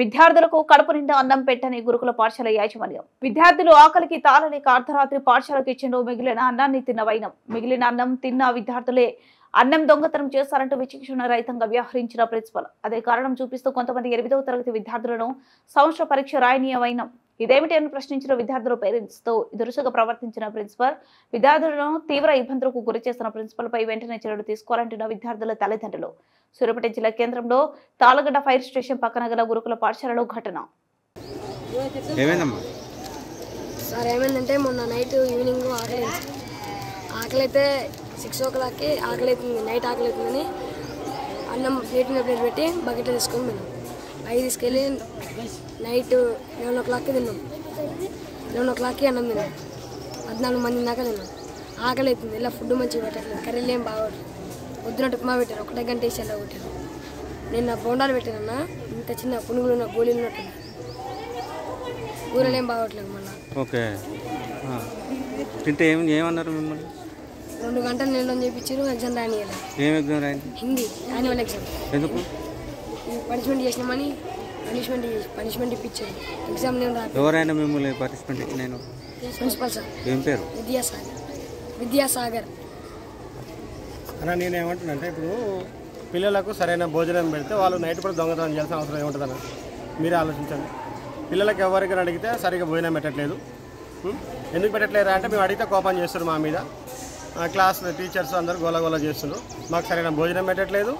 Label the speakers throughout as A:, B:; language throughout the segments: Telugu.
A: విద్యార్థులకు కడుపు నిండా అన్నం పెట్టని గురుకుల పాఠశాల యాజమాన్యం. విద్యార్థులు ఆకలికి తాళలేక అర్ధరాత్రి పాఠశాలకు ఇచ్చిండు మిగిలిన అన్నాన్ని తిన్న వైనం. మిగిలిన అన్నం తిన్న విద్యార్థులే అన్నం దొంగతనం చేశారంటూ విచక్షణ రహితంగా వ్యవహరించిన ప్రిన్సిపల్. అదే కారణం చూపిస్తూ కొంతమంది 8వ తరగతి విద్యార్థులను సంవత్సర పరీక్ష రాయనీయ వైనం. ఇదేమిటి అని ప్రశ్నించిన విద్యార్థుల పేరెంట్స్ తో దురుసుగా ప్రవర్తించిన ప్రిన్సిపల్, విద్యార్థులను తీవ్ర ఇబ్బందులకు గురి చేసిన ప్రిన్సిపల్ పై వెంటనే చర్యలు తీసుకోవాలంటున్న విద్యార్థుల తల్లిదండ్రులు. సూర్యాపేట జిల్లా కేంద్రంలో తాళగడ్డ ఫైర్ స్టేషన్ పక్కన గల గురుకుల పాఠశాలలో ఘటన.
B: ఏమైందంటే మొన్న నైట్ ఈవినింగ్ ఆకలి అయితే 6 o'clockకి ఆకలి అవుతుంది, నైట్ ఆకలి అవుతుందని అన్నం ప్లేట్ పెట్టి బకెట్లో తీసుకొని పోయినాం. అవి తీసుకెళ్ళి నైట్ 11 o'clockకి తిన్నాం. 11 o'clockకి అన్నం తిన్నాం. 14 మంది దాకా తిన్నాం. ఆకలి అవుతుంది, ఇలా ఫుడ్ మంచిగా పెట్టట్లేదు, కర్రీలు ఏం బాగోట్లేదు. పొద్దున ఉప్మా పెట్టారు, 1 గంట వేసి ఎలా కొట్టారు. నేను నా బోండాలు పెట్టానన్నా, ఇంత చిన్న పునుగులు ఉన్న గోళీలు ఉన్నట్టు కూరలు ఏం బాగోట్లేదు. మళ్ళీ
C: ఓకే తింటే ఏమన్నారు మిమ్మల్ని?
B: 2 గంటలు నిలడం చేయించారు. ఎగ్జామ్ రానియాలి.
C: ఏం ఎగ్జామ్ రాయండి?
B: Hindi annual exam.
C: ఎందుకు?
B: పనిష్మెంట్ చేసినామని పనిష్మెంట్ ఇప్పించారు. ఎగ్జామ్ నేను రాదు.
C: ఎవరైనా మిమ్మల్ని పనిష్మెంట్ ఇచ్చిన?
B: Principal sir.
C: ఏం పేరు?
B: విద్యాసాగర్.
D: అలా నేను ఏమంటున్నానంటే, ఇప్పుడు పిల్లలకు సరైన భోజనం పెడితే వాళ్ళు నైట్ కూడా దొంగతనం చేయాల్సిన అవసరం ఏముంటుందన్న మీరే ఆలోచించండి. పిల్లలకి ఎవరికైనా అడిగితే సరిగ్గా భోజనం పెట్టట్లేదు. ఎందుకు పెట్టట్లేరా అంటే మేము అడిగితే కోపం చేస్తారు మా మీద. క్లాస్ టీచర్స్ అందరూ గోల చేస్తున్నారు. మాకు సరైన భోజనం పెట్టట్లేదు,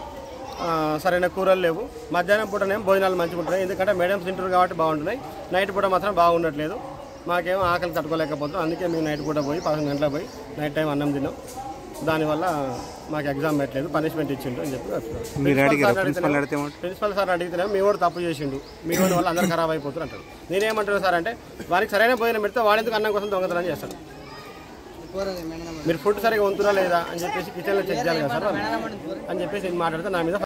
D: సరైన కూరలు లేవు. మధ్యాహ్నం పూటనేమో భోజనాలు మంచిగా ఉంటున్నాయి, ఎందుకంటే మేడమ్స్ తింటారు కాబట్టి బాగుంటున్నాయి. నైట్ పూట మాత్రం బాగుండట్లేదు. మాకేమో ఆకలి తట్టుకోలేకపోతున్నాం. అందుకే మేము నైట్ పూట పోయి 11 గంటలకు పోయి నైట్ టైం అన్నం తిన్నాం. దానివల్ల మాకు ఎగ్జామ్ పెట్టలేదు, పనిష్మెంట్ ఇచ్చిండు అని చెప్పి ప్రిన్సిపల్ సార్ అడిగితేనే మీ వాడు తప్పు చేసిండు, మీ వాడి వల్ల అందరూ ఖరాబ్ అయిపోతారు అంటారు. నేనేమంటున్నాను సార్ అంటే, వారికి సరైన భోజనం పెడితే వాడెందుకు అన్నం కోసం దొంగతనం చేస్తాడు? మీరు ఫుడ్ సరిగా ఉంటురా లేదా అని చెప్పేసి కిచెన్లో చెక్ చేయాలి కదా సార్ అని చెప్పేసి నేను మాట్లాడితే నా మీద